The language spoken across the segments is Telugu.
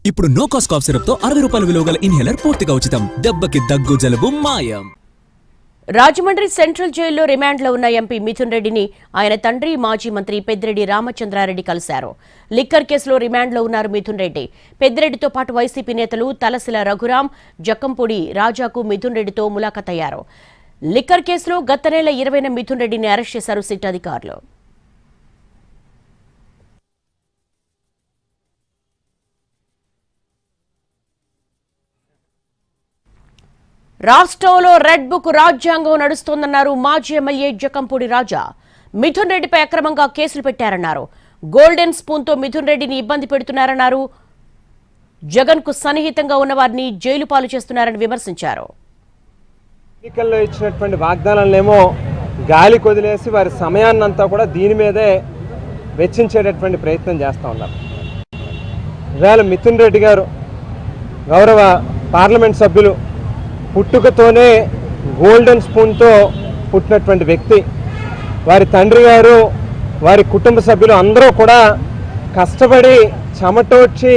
ఇప్పుడు నో కాస్ట్ కాఫ్ సిరప్ తో 60 రూపాయల విలువ గల ఇన్హేలర్ పూర్తిగా ఉచితం. దెబ్బకి దగ్గు జలుబు మాయం. రాజమండ్రి సెంట్రల్ జైల్లో రిమాండ్లో ఉన్న ఎంపీ మిథున్ రెడ్డిని ఆయన తండ్రి మాజీ మంత్రి పెద్దిరెడ్డి రామచంద్రారెడ్డి కలిశారు. లిక్కర్ కేసులో రిమాండ్లో ఉన్నారు మిథున్ రెడ్డి. పెద్దిరెడ్డితో పాటు వైసీపీ నేతలు తలసిల రఘురాం, జక్కంపూడి రాజాకు మిథున్ రెడ్డితో ములాఖతయ్యారు. లిక్కర్ కేసులో గత నెల 20న మిథున్ రెడ్డిని అరెస్ట్ చేశారు సిట్ అధికారులు. రాష్ట్రంలో రెడ్ బుక్ రాజ్యాంగం నడుస్తోందన్నారు మాజీ ఎమ్మెల్యే జక్కంపూడి రాజా. మిథున్ రెడ్డిపై అక్రమంగా కేసులు పెట్టారన్నారు. గోల్డెన్ స్పూన్తో మిథున్ రెడ్డిని ఇబ్బంది పెడుతున్నారన్నారు. జగన్ కు సన్నిహితంగా ఉన్న వారిని జైలు పాలు చేస్తున్నారని విమర్శించారు. ఎన్నికల్లో ఇచ్చినటువంటి వాగ్దానాలనేమో గాలి కొదిలేసి వారి సమయాన్నంతా కూడా దీని మీదే వెచ్చించేటటువంటి ప్రయత్నం చేస్తూ ఉన్నారు. ఇవాళ మిథున్ రెడ్డి గారు గౌరవ పార్లమెంట్ సభ్యులు పుట్టుకతోనే గోల్డెన్ స్పూన్తో పుట్టినటువంటి వ్యక్తి. వారి తండ్రి గారు, వారి కుటుంబ సభ్యులు అందరూ కూడా కష్టపడి చెమటోడ్చి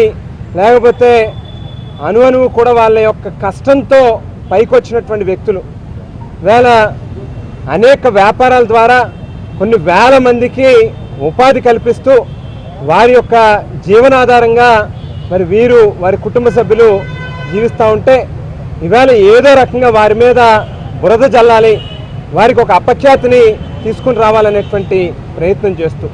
లేకపోతే అణువు కూడా వాళ్ళ యొక్క కష్టంతో పైకొచ్చినటువంటి వ్యక్తులు. వేళ అనేక వ్యాపారాల ద్వారా కొన్ని వేల మందికి ఉపాధి కల్పిస్తూ వారి యొక్క జీవనాధారంగా మరి వీరు వారి కుటుంబ సభ్యులు జీవిస్తూ ఉంటే ఇవాళ ఏదో రకంగా వారి మీద బురద జల్లాలి, వారికి ఒక అపఖ్యాతిని తీసుకుని రావాలనేటువంటి ప్రయత్నం చేస్తూ